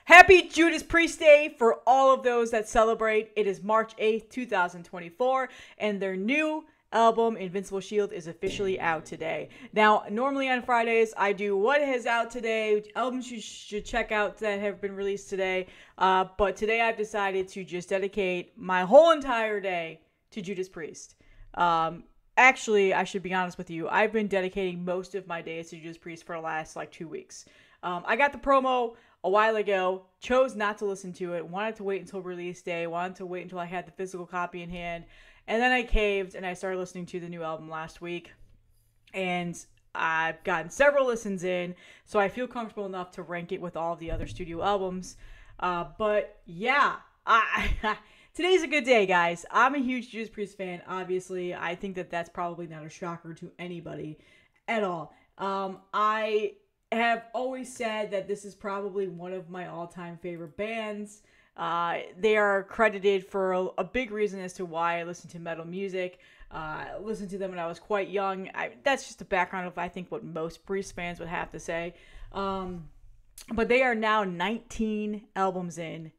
Happy Judas Priest Day for all of those that celebrate. It is March 8th, 2024, and their new album, Invincible Shield, is officially out today. Now, normally on Fridays, I do what is out today, albums you should check out that have been released today, but today I've decided to just dedicate my whole entire day to Judas Priest. Actually, I should be honest with you, I've been dedicating most of my days to Judas Priest for the last, 2 weeks. I got the promo a while ago, chose not to listen to it, wanted to wait until release day, wanted to wait until I had the physical copy in hand, and then I caved and I started listening to the new album last week, and I've gotten several listens in, so I feel comfortable enough to rank it with all of the other studio albums. But yeah, today's a good day, guys. I'm a huge Judas Priest fan, obviously. I think that that's probably not a shocker to anybody at all. I have always said that this is probably one of my all-time favorite bands. They are credited for a big reason as to why I listen to metal music. I listened to them when I was quite young. That's just the background of, I think, what most Priest fans would have to say. But they are now 19 albums in.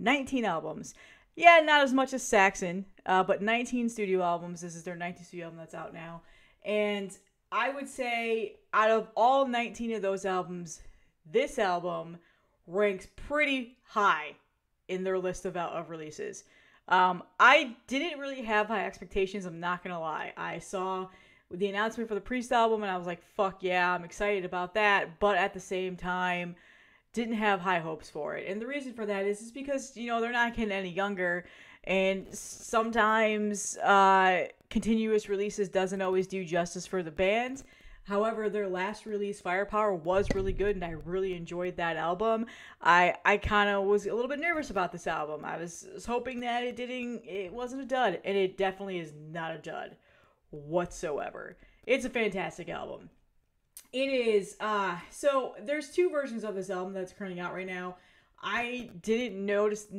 19 albums. Yeah, not as much as Saxon, but 19 studio albums. This is their 19th studio album that's out now. And I would say out of all 19 of those albums, this album ranks pretty high in their list of releases. I didn't really have high expectations, I'm not going to lie. I saw the announcement for the Priest album and I was like, fuck yeah, I'm excited about that. But at the same time, didn't have high hopes for it. And the reason for that is because, they're not getting any younger. And sometimes continuous releases doesn't always do justice for the band. However, their last release, Firepower, was really good, and I really enjoyed that album. I kind of was a little bit nervous about this album. I was hoping that it wasn't a dud, and it definitely is not a dud whatsoever. It's a fantastic album. It is, so there's two versions of this album that's currently out right now. I didn't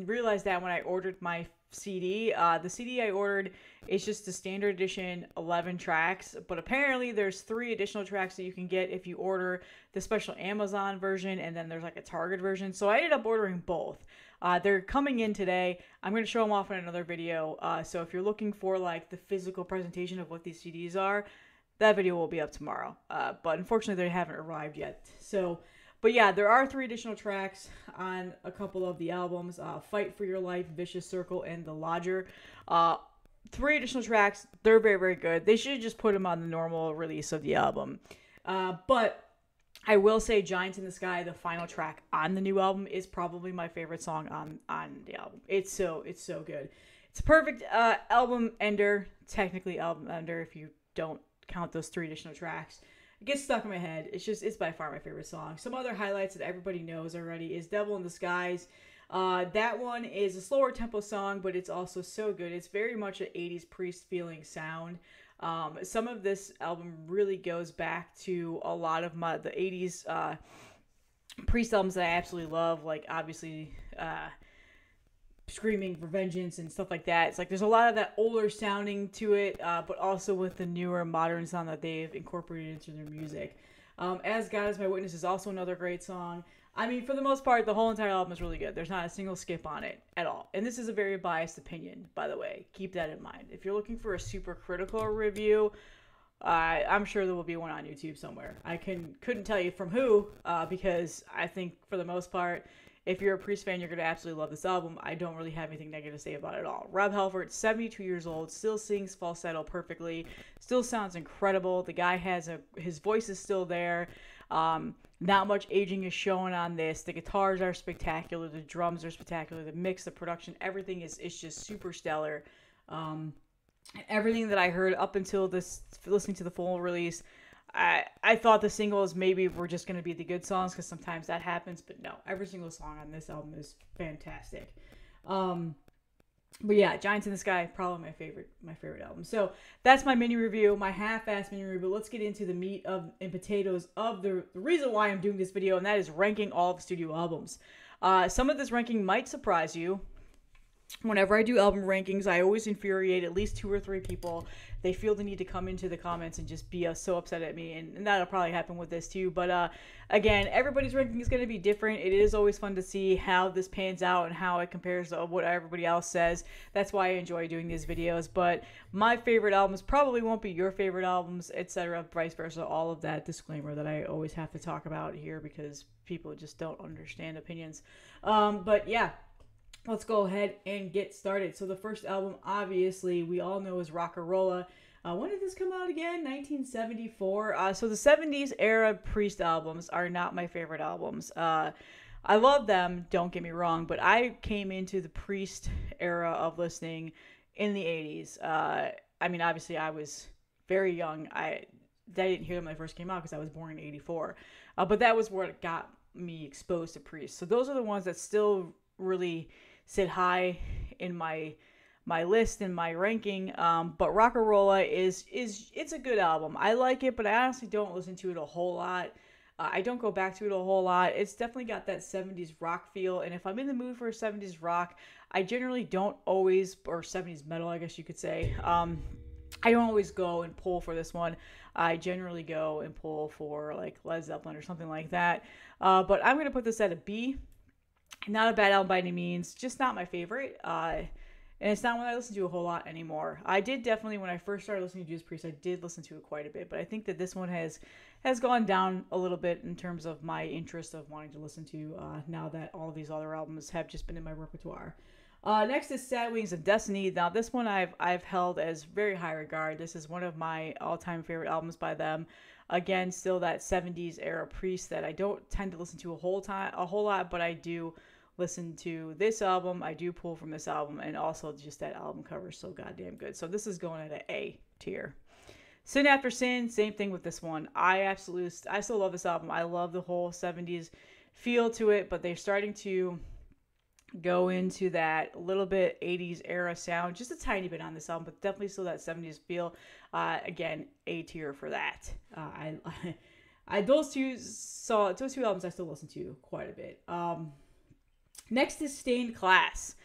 realize that when I ordered my CD. The CD I ordered is just the standard edition 11 tracks, but apparently there's 3 additional tracks that you can get if you order the special Amazon version, and then there's like a Target version. So I ended up ordering both. They're coming in today. I'm going to show them off in another video. So if you're looking for like the physical presentation of what these CDs are, that video will be up tomorrow. But unfortunately they haven't arrived yet. But yeah, there are 3 additional tracks on a couple of the albums. Fight for Your Life, Vicious Circle, and The Lodger. 3 additional tracks. They're very, very good. They should just put them on the normal release of the album. But I will say Giants in the Sky, the final track on the new album, is probably my favorite song on the album. It's so good. It's a perfect album ender. Technically album ender if you don't count those 3 additional tracks. It gets stuck in my head. It's by far my favorite song. Some other highlights that everybody knows already is Devil in Disguise. That one is a slower tempo song, but it's also so good. It's very much an 80s Priest feeling sound. Some of this album really goes back to a lot of the 80s Priest albums that I absolutely love, like obviously Screaming for Vengeance and stuff like that. It's like there's a lot of that older sounding to it, but also with the newer modern sound that they've incorporated into their music. As God Is My Witness is also another great song. I mean, for the most part, the whole entire album is really good. There's not a single skip on it at all. And this is a very biased opinion, by the way. Keep that in mind. If you're looking for a super critical review, I'm sure there will be one on YouTube somewhere. I couldn't tell you from who, because I think for the most part, if you're a Priest fan, you're going to absolutely love this album. I don't really have anything negative to say about it at all. Rob Halford, 72 years old, still sings falsetto perfectly, still sounds incredible. The guy his voice is still there. Not much aging is shown on this. The guitars are spectacular. The drums are spectacular. The mix, the production, everything is just super stellar. Everything that I heard up until listening to the full release, I thought the singles maybe were just going to be the good songs, because sometimes that happens, but no, every single song on this album is fantastic. But yeah, Giants in the Sky, probably my favorite album. So that's my mini review, my half-ass mini review. Let's get into the meat and potatoes of the reason why I'm doing this video, and that is ranking all of the studio albums. Some of this ranking might surprise you. whenever I do album rankings, I always infuriate at least 2 or 3 people. They feel the need to come into the comments and just be so upset at me, and that'll probably happen with this too. But again, everybody's ranking is going to be different. It is always fun to see how this pans out and how it compares to what everybody else says. That's why I enjoy doing these videos. But my favorite albums probably won't be your favorite albums, etc., vice versa. All of that disclaimer that I always have to talk about here because people just don't understand opinions. But yeah. Let's go ahead and get started. So the first album, obviously, we all know is Rock'n'Rolla. When did this come out again? 1974. So the 70s era Priest albums are not my favorite albums. I love them, don't get me wrong, but I came into the Priest era of listening in the 80s. I mean, obviously, I was very young. I didn't hear them when they first came out because I was born in 84. But that was what got me exposed to Priest. So those are the ones that still really sit high in my list and my ranking. But Rock'n'Rolla it's a good album. I like it, but I honestly don't listen to it a whole lot. I don't go back to it a whole lot. It's definitely got that 70s rock feel, and if I'm in the mood for 70s rock, I generally don't always, or 70s metal, I guess you could say. I don't always go and pull for this one. I generally go and pull for like Led Zeppelin or something like that. But I'm gonna put this at a B. Not a bad album by any means, just not my favorite. And it's not one I listen to a whole lot anymore. I did definitely, when I first started listening to Judas Priest, I did listen to it quite a bit. But I think that this one has gone down a little bit in terms of my interest of wanting to listen to now that all of these other albums have just been in my repertoire. Next is Sad Wings of Destiny. Now this one I've held as very high regard. This is one of my all-time favorite albums by them. Again, still that 70s era Priest that I don't tend to listen to a whole lot, but I do listen to this album. I do pull from this album, and also just that album cover is so goddamn good. So this is going at an A tier. Sin After Sin, same thing with this one. I still love this album. I love the whole 70s feel to it, but they're starting to go into that little bit 80s era sound, just a tiny bit on this album, but definitely still that 70s feel. Again, A tier for that. Those two albums I still listen to quite a bit. Next is Stained Class.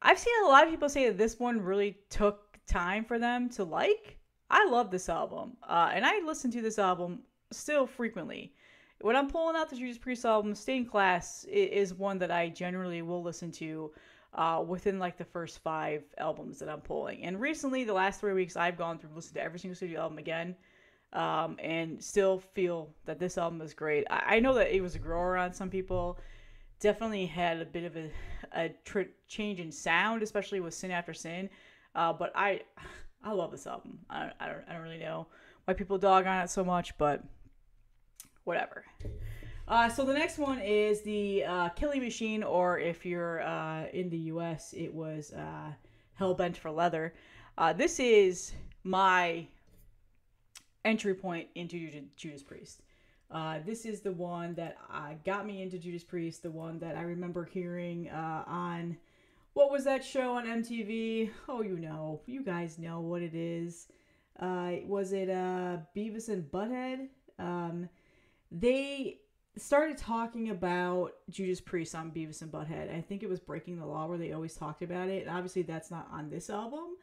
I've seen a lot of people say that this one really took time for them to like. I love this album, and I listen to this album still frequently. When I'm pulling out the Judas Priest album, Stained Class is one that I generally will listen to within like the first 5 albums that I'm pulling. And recently, the last 3 weeks, I've gone through listened to every single studio album again, and still feel that this album is great. I know that it was a grower on some people. Definitely had a bit of a change in sound, especially with Sin After Sin. But I love this album. I don't really know why people dog on it so much, but whatever. So the next one is the Killing Machine, or if you're in the U.S., it was Hellbent for Leather. This is my entry point into Judas Priest. This is the one that got me into Judas Priest, the one that I remember hearing on, what was that show on MTV? Oh, you guys know what it is. Was it Beavis and Butthead? They started talking about Judas Priest on Beavis and Butthead. I think it was Breaking the Law where they always talked about it. And obviously that's not on this album.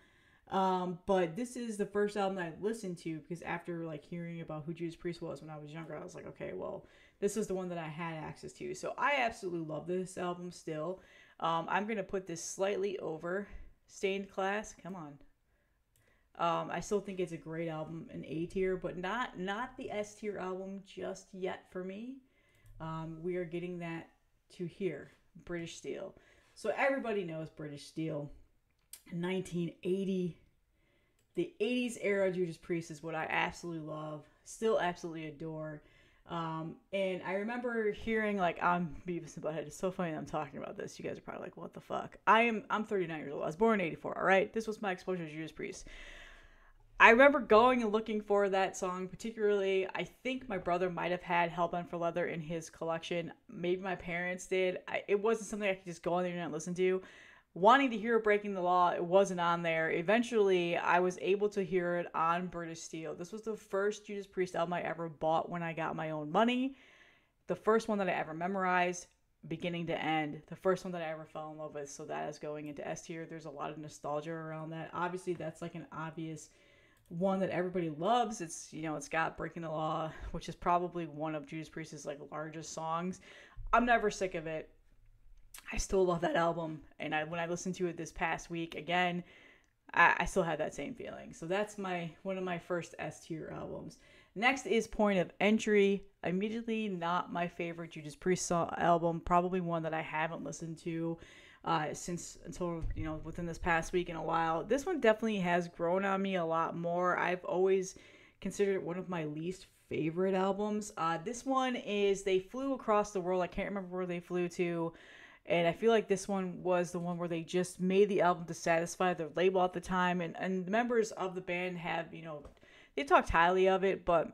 But this is the first album that I listened to because after like hearing about who Judas Priest was when I was younger, I was like, okay, well, this is the one that I had access to. So I absolutely love this album still. I'm going to put this slightly over Stained Class. Come on. I still think it's a great album, an A tier, but not the S tier album just yet for me. We are getting that to here, British Steel. So everybody knows British Steel. 1980, the 80s era Judas Priest is what I absolutely love, still absolutely adore. And I remember hearing like on Beavis and Butthead. It's so funny that I'm talking about this. You guys are probably like, what the fuck? I'm 39 years old. I was born in 84. All right, this was my exposure to Judas Priest. I remember going and looking for that song, particularly. I think my brother might have had Hellbent for Leather in his collection. Maybe my parents did. It wasn't something I could just go on the internet and listen to. Wanting to hear Breaking the Law, it wasn't on there. Eventually, I was able to hear it on British Steel. This was the first Judas Priest album I ever bought when I got my own money. The first one that I ever memorized. beginning to end. The first one that I ever fell in love with, so that is going into S tier. There's a lot of nostalgia around that. Obviously, that's like an obvious one that everybody loves. It's, you know, it's got Breaking the Law, which is probably one of Judas Priest's like largest songs. I'm never sick of it. I still love that album, and when I listened to it this past week again, I still had that same feeling. So that's one of my first S tier albums. Next is Point of Entry. Immediately not my favorite Judas Priest album. Probably one that I haven't listened to until, you know, within this past week in a while. This one definitely has grown on me a lot more. I've always considered it one of my least favorite albums. This one is, they flew across the world. I can't remember where they flew to. And I feel like this one was the one where they just made the album to satisfy their label at the time. And the members of the band have, you know, they talked highly of it, but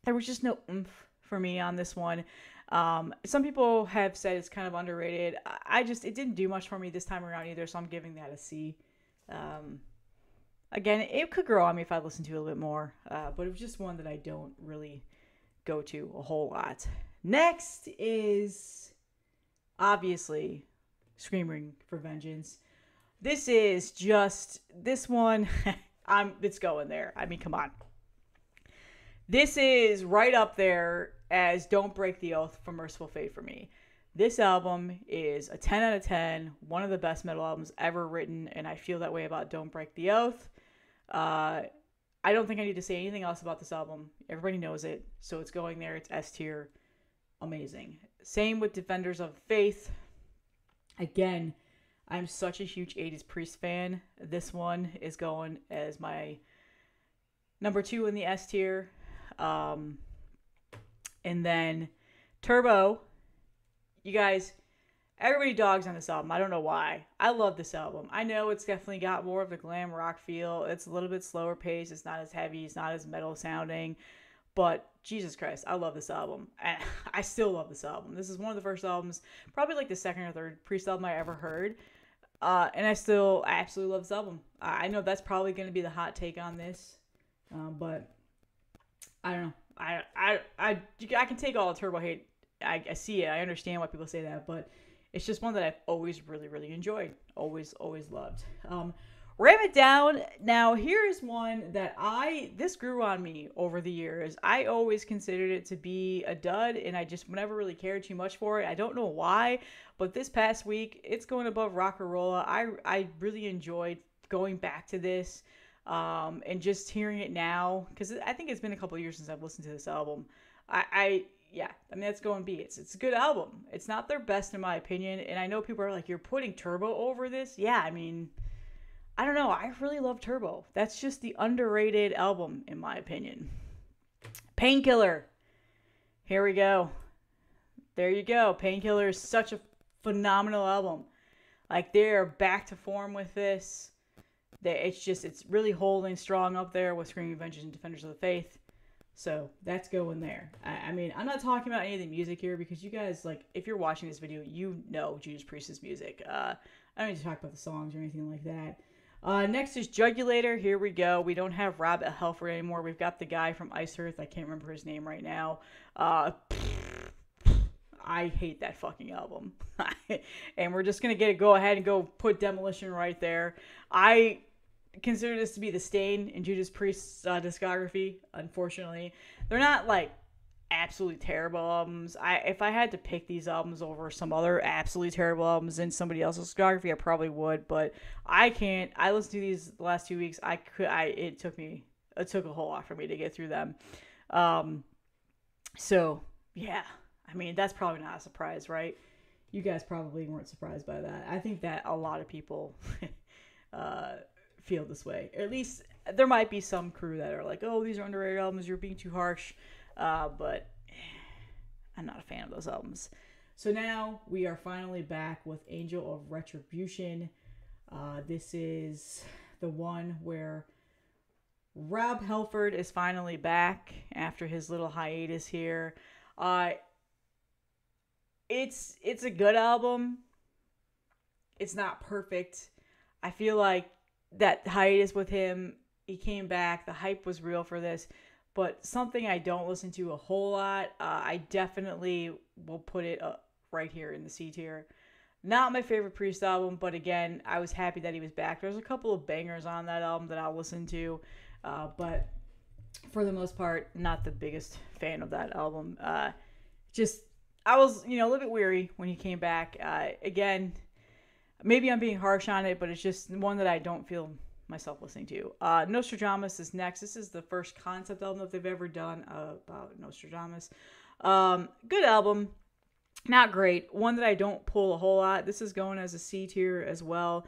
there was just no oomph for me on this one. Some people have said it's kind of underrated. It didn't do much for me this time around either, so I'm giving that a C. Again, it could grow on me if I listened to it a little bit more, but it was just one that I don't really go to a whole lot. Next is, obviously, Screaming for Vengeance. This one, it's going there. I mean, come on. This is right up there as Don't Break the Oath from Merciful Fate for me. This album is a 10 out of 10, one of the best metal albums ever written, and I feel that way about Don't Break the Oath. I don't think I need to say anything else about this album. Everybody knows it, so it's going there. It's S tier. Amazing. Same with Defenders of Faith. Again, I'm such a huge 80s Priest fan. This one is going as my number 2 in the S tier. And then Turbo. You guys, everybody dogs on this album. I don't know why. I love this album. I know it's definitely got more of the glam rock feel. It's a little bit slower paced. It's not as heavy. It's not as metal sounding. But Jesus Christ, I love this album. I still love this album. This is one of the first albums, probably like the second or third Priest album I ever heard. And I still absolutely love this album. I know that's probably going to be the hot take on this. But I don't know. I can take all the Turbo hate. I see it. I understand why people say that. But it's just one that I've always really, really enjoyed. Always loved. Ram It Down. Now, here's one that this grew on me over the years. I always considered it to be a dud, and I just never really cared too much for it. I don't know why, but this past week, it's going above Rock-A-Rolla. I really enjoyed going back to this and just hearing it now, because I think it's been a couple of years since I've listened to this album. Yeah, I mean, that's going B. It's a good album. It's not their best, in my opinion, and I know people are like, you're putting Turbo over this? Yeah, I mean, I don't know. I really love Turbo. That's just the underrated album, in my opinion. Painkiller. Here we go. There you go. Painkiller is such a phenomenal album. Like, they're back to form with this. It's really holding strong up there with Screaming Vengeance and Defenders of the Faith. So that's going there. I mean, I'm not talking about any of the music here because you guys, like, if you're watching this video, you know Judas Priest's music. I don't need to talk about the songs or anything like that. Next is Jugulator. Here we go. We don't have Rob Halford anymore. We've got the guy from Ice Earth. I can't remember his name right now. I hate that fucking album. And we're just going to go ahead and go put Demolition right there. I consider this to be the stain in Judas Priest's discography, unfortunately. They're not, like, absolutely terrible albums. If I had to pick these albums over some other absolutely terrible albums in somebody else's discography, I probably would, but I can't. I listened to these the last 2 weeks. It took a whole lot for me to get through them. So yeah, I mean, that's probably not a surprise, right? You guys probably weren't surprised by that. I think that a lot of people feel this way. Or at least there might be some crew that are like, oh, these are underrated albums, you're being too harsh. But I'm not a fan of those albums. So now we are finally back with Angel of Retribution. This is the one where Rob Halford is finally back after his little hiatus here. It's a good album. It's not perfect. I feel like that hiatus with him, he came back. The hype was real for this. But something I don't listen to a whole lot, I definitely will put it right here in the C tier. Not my favorite Priest album, but again, I was happy that he was back. There's a couple of bangers on that album that I'll listen to, but for the most part, not the biggest fan of that album. Just, I was, a little bit weary when he came back. Again, maybe I'm being harsh on it, but it's just one that I don't feel myself listening to. Nostradamus is next. This is the first concept album that they've ever done about Nostradamus. Good album. Not great. One that I don't pull a whole lot. This is going as a C tier as well.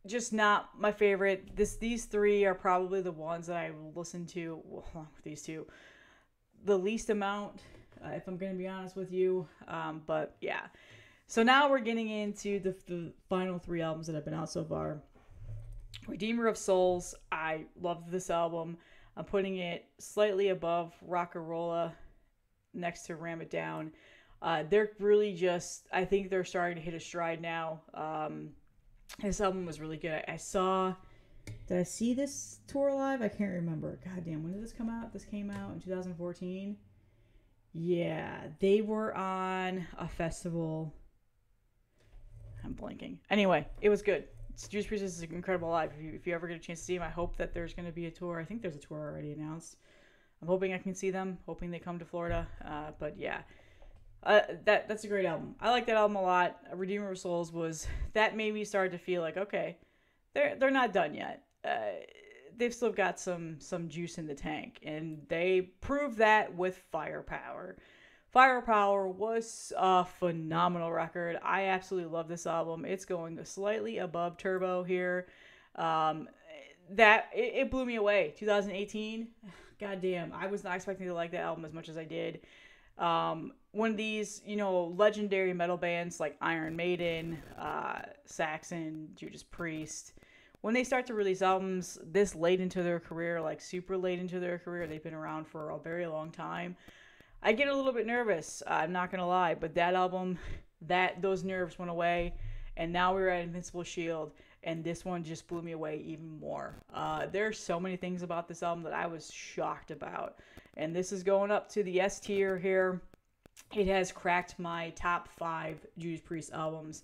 Just not my favorite. These three are probably the ones that I will listen to. Well, these two, the least amount, if I'm going to be honest with you. But yeah. So now we're getting into the final three albums that have been out so far. Redeemer of Souls. I loved this album. I'm putting it slightly above Rock-A-Rolla, next to Ram It Down. They're really just, I think they're starting to hit a stride now. This album was really good. Did I see this tour live? I can't remember. God damn, when did this come out? This came out in 2014. Yeah, they were on a festival. I'm blanking. Anyway, it was good. Judas Priest is incredible live. If you ever get a chance to see him, I hope that there's going to be a tour. I think there's a tour already announced. I'm hoping I can see them. Hoping they come to Florida. But yeah, that's a great album. I like that album a lot. Redeemer of Souls that made me start to feel like, okay, they're not done yet. They've still got some juice in the tank, and they proved that with Firepower. Firepower was a phenomenal record. I absolutely love this album. It's going slightly above Turbo here. It blew me away. 2018. Goddamn, I was not expecting to like that album as much as I did. One of these, legendary metal bands like Iron Maiden, Saxon, Judas Priest, when they start to release albums this late into their career, like super late into their career, they've been around for a very long time, I get a little bit nervous. I'm not going to lie, but that album, those nerves went away, and now we're at Invincible Shield, and this one just blew me away even more. There's so many things about this album that I was shocked about, and this is going up to the S tier here. It has cracked my top 5 Judas Priest albums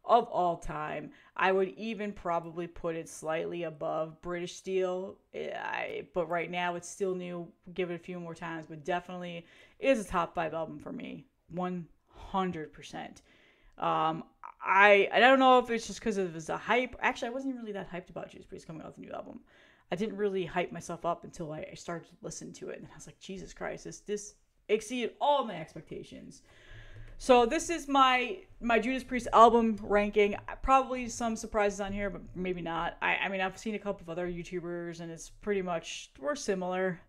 of all time. I would even probably put it slightly above British Steel, but right now it's still new. Give it a few more times, but definitely is a top 5 album for me, 100%. I don't know if it's just because it was the hype. Actually, I wasn't even really that hyped about Judas Priest coming out with a new album. I didn't really hype myself up until I started to listen to it, and I was like, Jesus Christ, this exceeded all my expectations. So this is my Judas Priest album ranking. Probably some surprises on here, but maybe not. I mean, I've seen a couple of other YouTubers, and it's pretty much, we're similar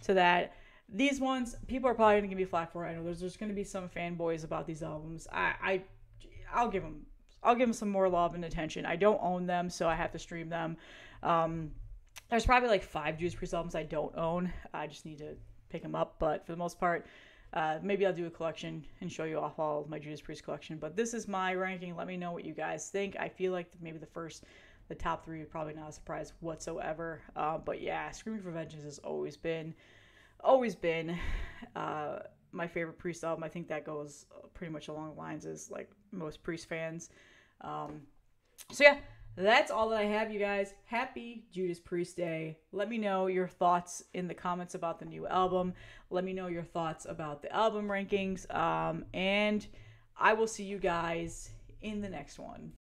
to that. These ones, people are probably going to give me flack for it. I know there's going to be some fanboys about these albums. I'll give them some more love and attention. I don't own them, so I have to stream them. There's probably like 5 Judas Priest albums I don't own. I just need to pick them up, but for the most part, maybe I'll do a collection and show you off all of my Judas Priest collection. But this is my ranking. Let me know what you guys think. I feel like maybe the top 3 are probably not a surprise whatsoever. But yeah, Screaming for Vengeance has always been my favorite Priest album. I think that goes pretty much along the lines as like most Priest fans. So yeah, that's all that I have, you guys. Happy Judas Priest Day. Let me know your thoughts in the comments about the new album. Let me know your thoughts about the album rankings. And I will see you guys in the next one.